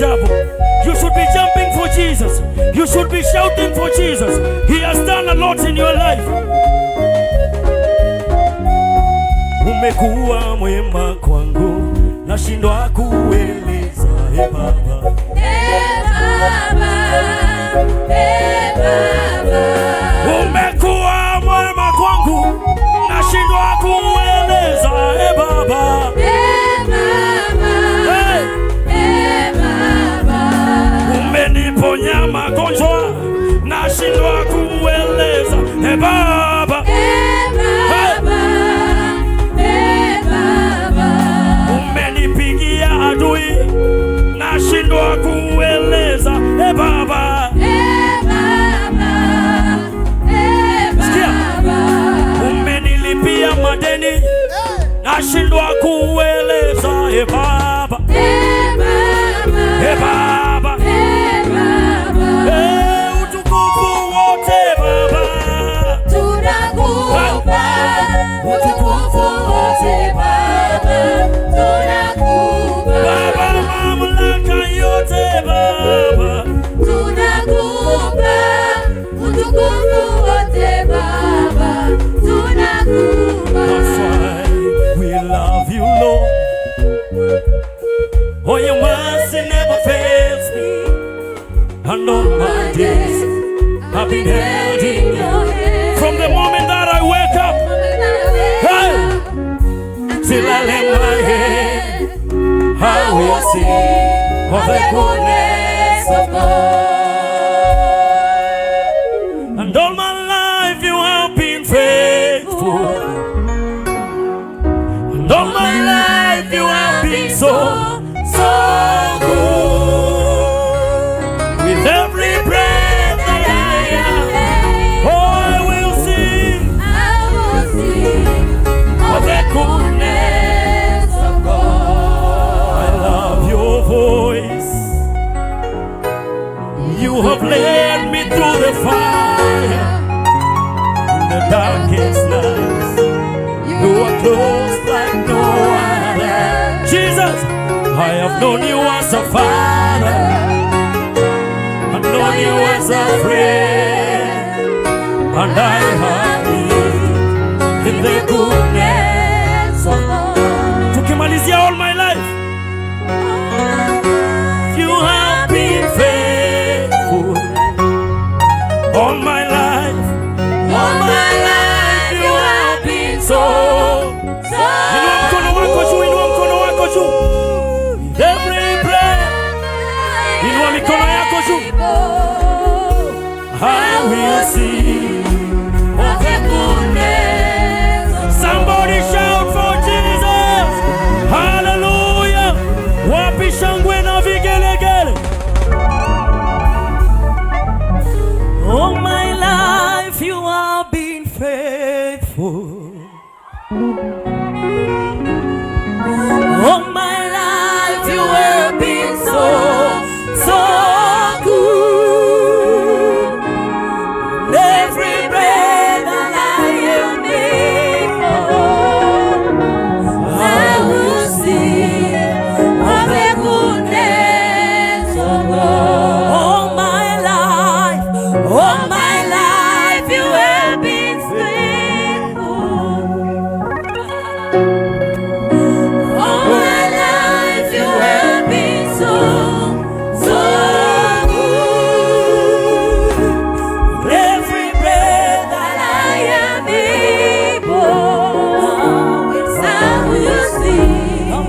ajabu. You should be jumping for Jesus. You should be shouting for Jesus. He has done a lot in your life. Umekuwa mwema kwangu, nashindwa kueleza. Hey Baba, hey Baba, hey Baba. Umekuwa mwema kwangu, nashindwa kueleza. Hey Baba, hey Baba, hey. Hey Baba. Umeniponya magonjwa, nashindwa kueleza. Hey Baba, Hey Baba, hey Baba. Umenipigia adui, nashindwa kueleza. Hey Baba, Hey Baba, hey Baba. umenilipia madeni, nashindwa kueleza. Hey Baba, Hey Baba, hey Baba, hey Baba. hey, utukufu wote Baba, tunakupa utukufu wote Baba, tunakupa Baba, mamlaka yote Baba, tunakupa utukufu wote Baba, tunakupa. that's why we love you, Lord. Oh, your mercy never fails me, and all my days I've been held in your hand. From the moment that I wake up, hey, till I lay my head, I will sing of the goodness of God. And all my life you have been faithful, and all my life you have been so good. With every breath that I am, oh, I will sing of the goodness of God. I love your voice. You have led me through the fire, in the darkest nights. You are close like no other. Jesus, I have known you as a father, I've known you as a friend, and I have lived in the goodness of God. Tukimalizia all my life, you have been faithful. All my life, you have been so. Inua mkono wako juu, inua mkono wako juu. With every breath, inua mikono yako juu. I will sing of the goodness. Somebody shout for Jesus. Hallelujah. Wapi shangwe na vigelegele. All my life you have been faithful. All my life you have been so good. Every breath that I am able, I will sing of the goodness of God. All my life you have been faithful. All my life you have been so good. Every breath that I am able, I will sing of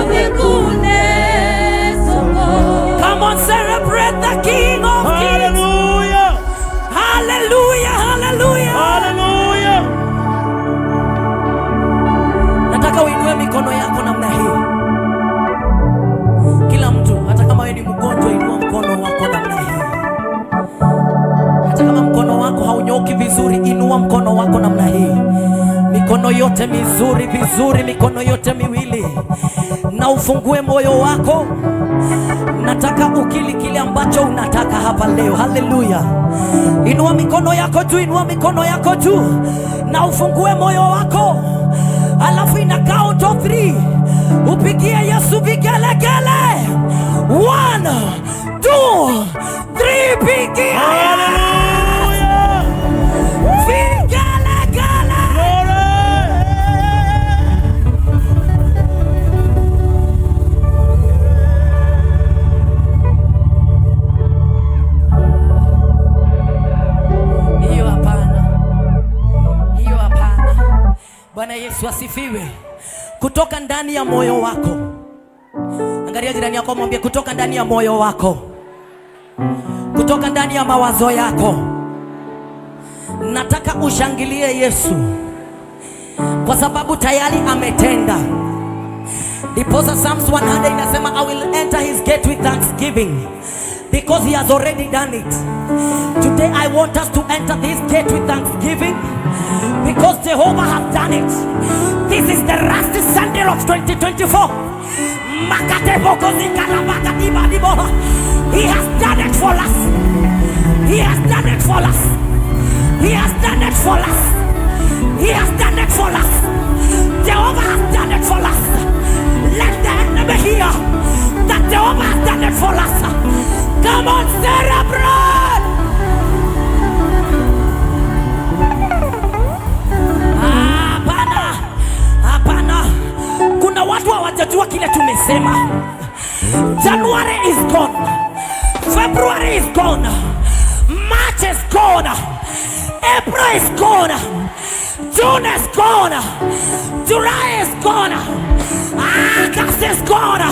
the goodness of God. Come on, celebrate the King of Kings. Hallelujah! Hallelujah! Hallelujah! Hallelujah! Nataka uinue mikono yako namna hii. Kila mtu, hata kama wewe ni mgonjwa, inua mkono wako namna hii. Hata kama mkono wako haunyoki vizuri, inua mkono wako namna hii. Mikono yote mizuri vizuri, mikono yote miwili. Na ufungue moyo wako. Nataka ukili kile ambacho unataka hapa leo. Haleluya. Inua mikono yako juu, inua mikono yako juu. Na ufungue moyo wako. Alafu ina count of 3 upigie Yesu vigelegele. 1 Yesu asifiwe. Kutoka ndani ya moyo wako. Angalia jirani yako, mwambie kutoka ndani ya moyo wako. Kutoka ndani ya mawazo yako. Nataka ushangilie Yesu kwa sababu tayari ametenda. Ndiposa Psalms 100 inasema I will enter his gate with thanksgiving because he has already done it. Today I want us to enter this gate with thanksgiving because Jehovah has done it. This is the last Sunday of 2024. He has done it for us. He has done it for us. He has done it for us. He has done it for us. Jehovah has done it for us. Let the enemy hear that Jehovah has done it for us. Come on, celebrate. Hapana, hapana. Kuna watu hawajajua kile tumesema. January is gone. February is gone. March is gone. April is gone. June is gone. July is gone. August is gone.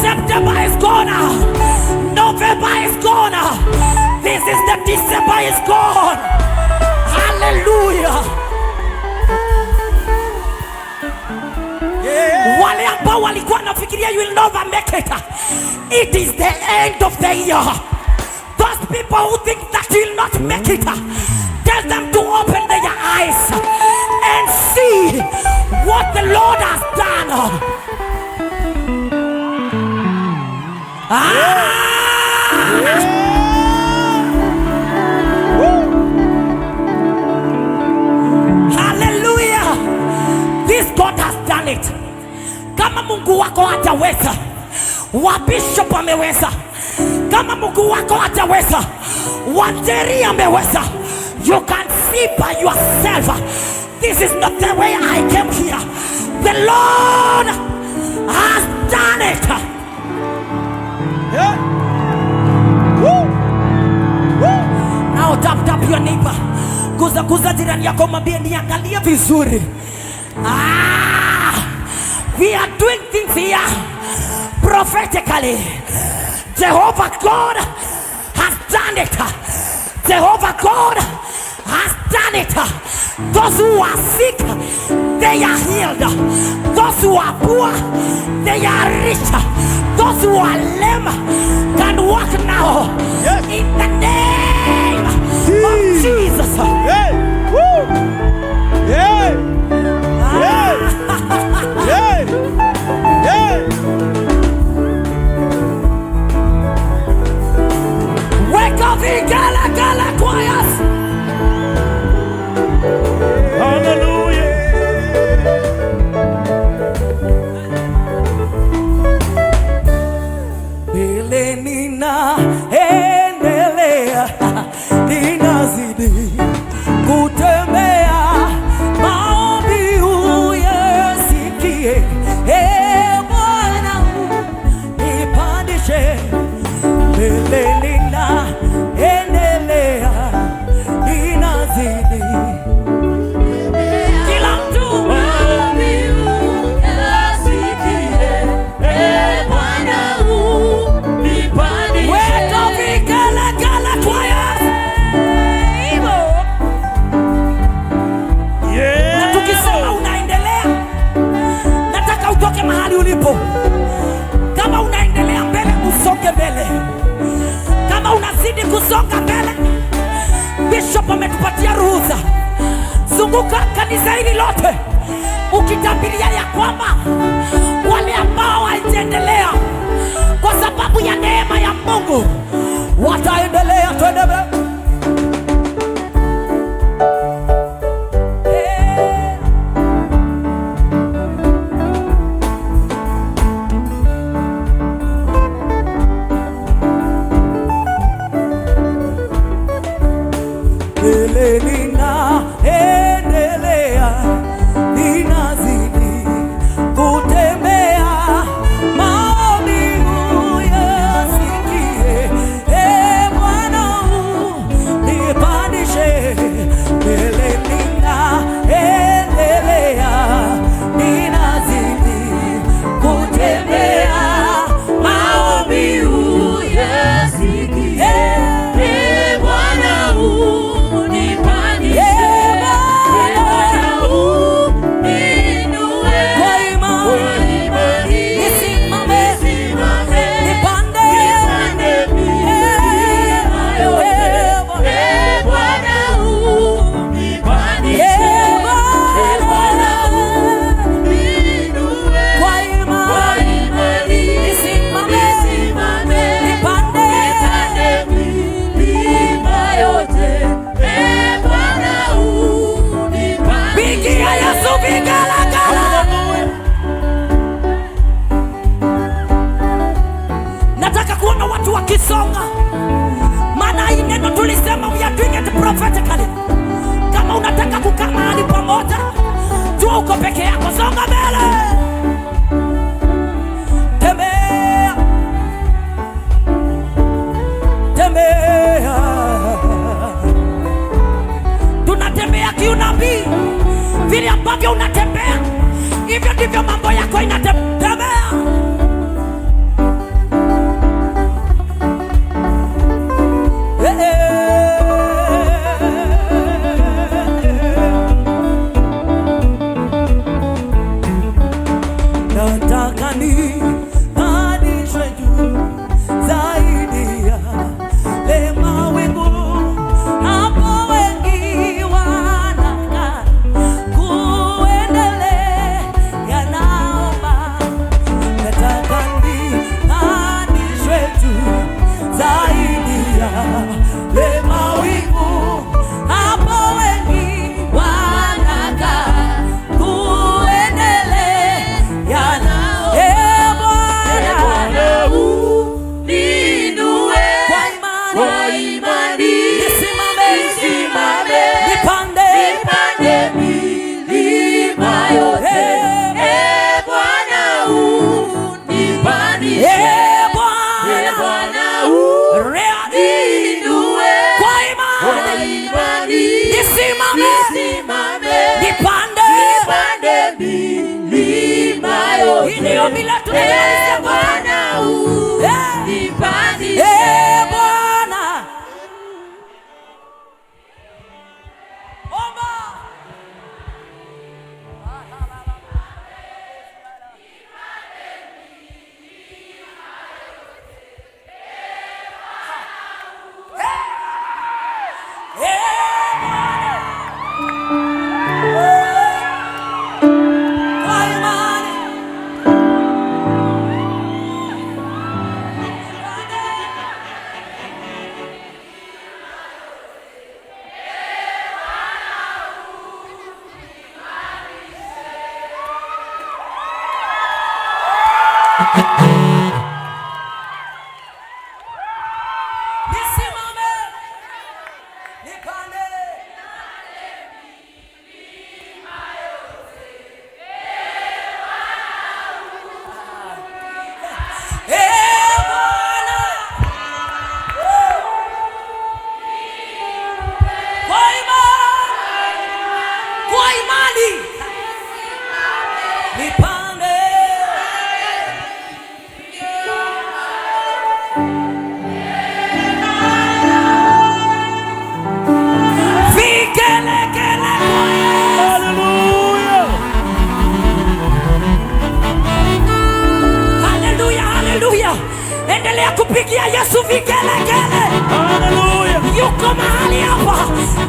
September is gone. November is gone. This is the December is gone. Hallelujah. Wale ambao walikuwa nafikiria you will never make it. It is the end of the year. Those people who think that you will not make it, tell them to open their eyes and see what the Lord has done. Hallelujah. This God has done it. Kama Mungu wako hataweza, wa bishop ameweza. Kama Mungu wako hataweza, wa Jerry ameweza. You can see by yourself. This is not the way I came here. The Lord has done it. Yeah. Woo. Woo. Now tap your neighbor. Guza jirani yako, mwambie niangalie vizuri. We are doing things here prophetically. Jehovah God has done it. Jehovah God has done it. Those who are sick, they are healed. Those who are poor, they are rich. Those who are lame can walk now. Yes. In the name of Jesus. Hey. Woo. Hey. Hey. Hey. Hey. Wake up, Gala choirs. Hallelujah. Vile nina endelea, ninazidi kutembea, maombi uyasikie. Bwana nipandishe. Vile nina endelea, ninazidi. Kila mtu mahali ulipo. Kama unaendelea mbele, usonge mbele. Kama unazidi kusonga mbele, Bishop ametupatia ruhusa. Zunguka kanisa hili lote ukitabiria ya kwamba wale ambao waliendelea kwa sababu ya neema ya Mungu wataendelea. Twende mbele. Nina endelea, ninazidi kutembea, maombi uyasikie. prophetically. Kama unataka kukaa mahali pamoja, jua uko peke yako, songa mbele. Tembea, tembea. Tunatembea kiunabii. Vile ambavyo unatembea, hivyo ndivyo mambo yako inatembea. Nataka nipandishwe juu zaidi ya mawingu, hapo wengi wanakaa kuendelea naomba. Nataka nipandishwe juu zaidi ya mawingu, hapo wengi wanakaa kuendelea nao. Bwana uninue kwa imani, nisimame, nipande milima yote. Bwana unipandishe, Bwana uninue kwa kwa imani, nisimame, nipande milima yote. Ndio bila tunamalizia Bwana unipandishe. Bwana omba. Kwa imani nisimame, nipande. Bwana kwa imani nipande. Vigelegele kwa Yesu. Hallelujah. Haleluya, haleluya. Endelea kupigia Yesu vigelegele. Hallelujah. Yuko mahali hapa.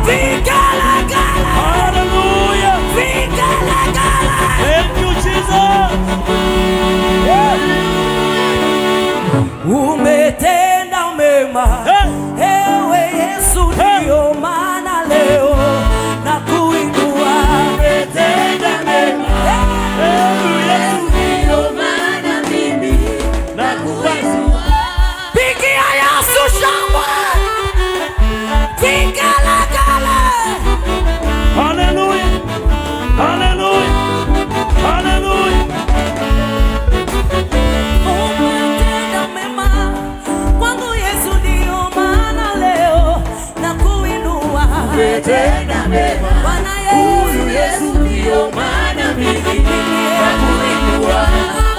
Vigelegele. Hallelujah. Vigelegele. Thank you, Jesus. Yeah. Umetenda mema. Hey. Ewe Yesu, ndio maana leo na kuinua. Umetenda mema. Hallelujah. Ndio maana mimi nakuinua. Pigia Yesu shangwe. Vigelegele. Hallelujah. Hallelujah. Hallelujah. Umetenda mema kwangu Yesu, ndio maana leo na kuinua. Umetenda mema. Bwana Huyu Yesu ndio maana mimi nakuinua.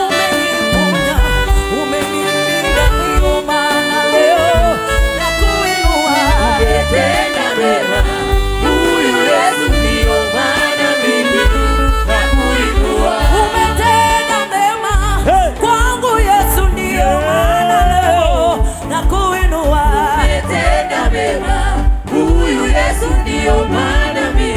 umeniponya, umenilinda, ndio maana leo na kuinua. Umetenda mema. Huyu Yesu ndio maana mimi nakuinua. Umetenda mema Hey. kwangu Yesu, ndio maana leo na kuinua. Umetenda mema. Huyu Yesu ndio maana mimi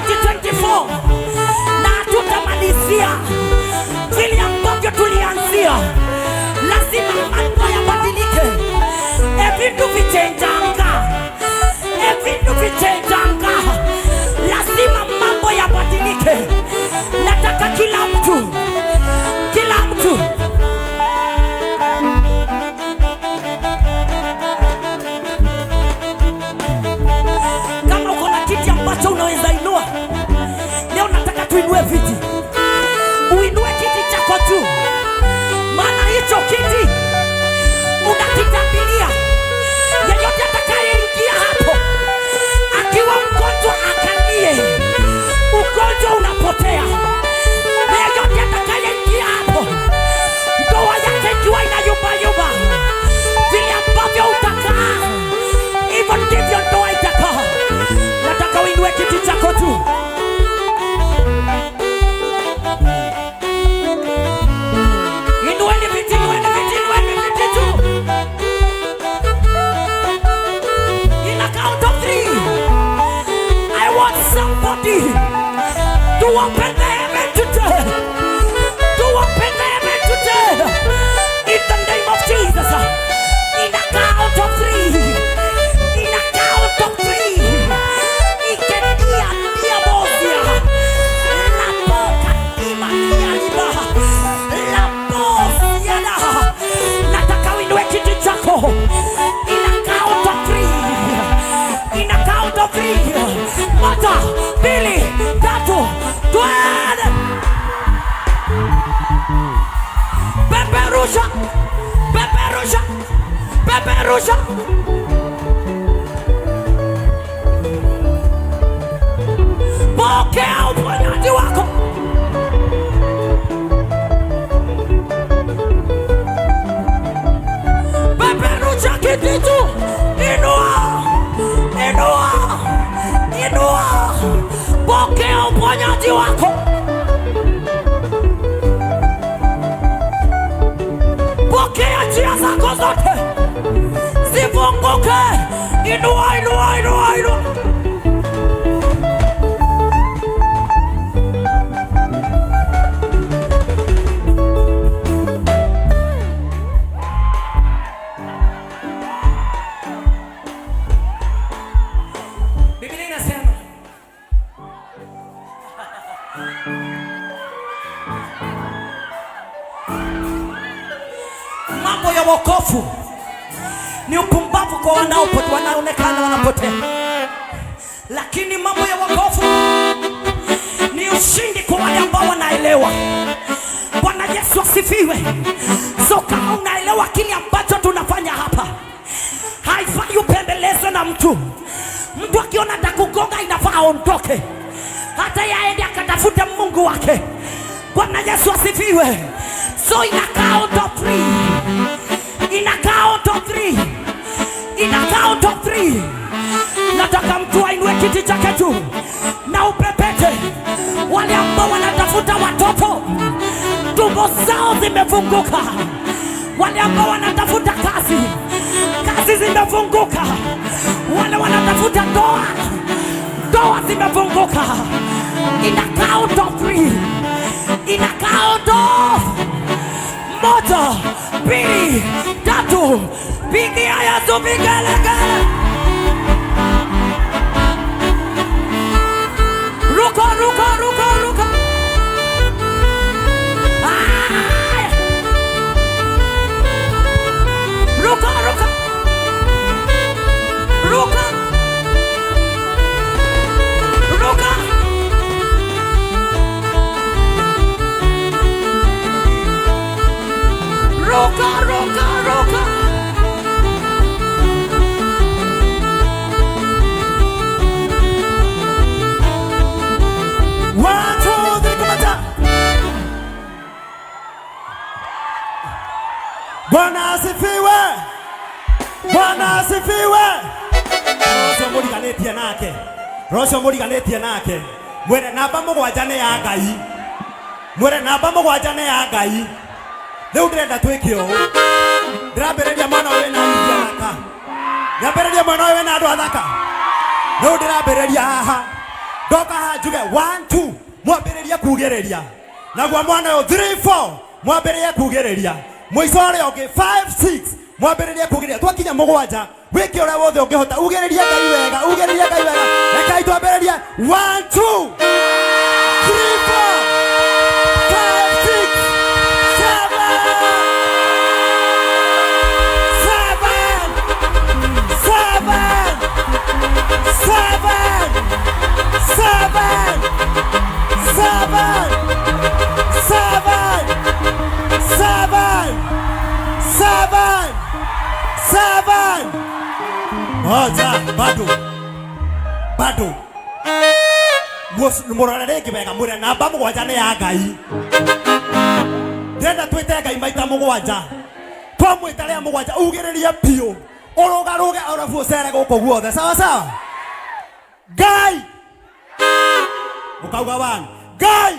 2024 na tutamalizia vile ambavyo tulianzia. Lazima mambo yabadilike, evindu vichenjanga, evindu vichenjanga, lazima mambo yabadilike. Nataka kila mtu kama uko na kiti ambacho unaweza inua leo, nataka tuinue viti, uinue kiti chako juu, maana hicho kiti unakitabilia. Yeyote atakayeingia hapo akiwa mgonjwa akalie, ugonjwa unapotea. Yeyote atakayeingia hapo ndoa yake ikiwa inayumbayumba, vile ambavyo utakaa hivyo ndivyo ndoa itakaa. Nataka uinue kiti chako tu. Inueni viti tu. In a count of 3, I want somebody to open the heaven today. To open the heaven today. In the name of Jesus. In a count of 3. In a count of 3. Ikenia diabosia. La boca imania liba. La bosia da. Nataka uinue kiti chako. In a count of 3. In a count of 3. Moja, mbili, tatu, twende. Peperusha. Peperusha. Peperusha. Pokea uponyaji wako. Peperusha kiti tu. Inua. Inua. Inua. Pokea uponyaji wako. Pokea njia zako zote zifunguke. Inua, inua, inua, inua. Biblia inasema mambo ya wokovu ni upumbavu kwa wanaonekana wanapotea, lakini mambo ya wokovu ni ushindi kwa wale ambao wanaelewa. Bwana Yesu asifiwe. So kama unaelewa kile ambacho tunafanya hapa, haifai upembelezwe na mtu. Mtu akiona atakugonga inafaa aondoke, hata yaende akatafute Mungu wake. Bwana Yesu asifiwe. So in a count of 3. In a count of 3. In a count of 3. Nataka mtu ainue kiti chake juu na upepete. Wale ambao wanatafuta watoto, tumbo zao zimefunguka. Wale ambao wanatafuta kazi, kazi zimefunguka. Wale wanatafuta ndoa, ndoa zimefunguka. In a count of 3. In a count of 1, 2, 3. Pigia Yesu vigelegele. Ruka, ruka, ruka, ruka. Ay. Ruka, ruka. Ruka. Ruka. Ruka, ruka, ruka. Bwana asifiwe. Bwana asifiwe. Roho muri ganetie nake. Roho muri ganetie nake. Mwere namba mugwajane ya Ngai. Mwere namba mugwajane ya Ngai. Leo ndirenda twike o. Ndirabereria mwana we na thaka. Ndabereria mwana we na andu athaka. Leo ndirabereria haha. Doka hajuge 1 2 mwambĩrĩrie kugereria. Naguo mwana yo 3 4 mwambĩrĩrie kugereria. Mũico ũrĩa ũngĩ 5 6 mwambĩrĩrie kugereria. Twakinya mũgwanja wĩke ũrĩa wothe ũngĩhota ugererie Ngai wega, ugererie Ngai wega. Rekei twambĩrĩrie 1 2 3 4 bado mũrorereke wega mũre namba mũgwanja nĩ ya Ngai. Ndenda twĩte Ngai maita mũgwanja. Twamwĩta rĩa mũgwanja ugererie piũ. Ũrũgarũge arabu ũcere gũkũ guothe. Sawa sawa. Ngai. Ũkauga 1. Ngai.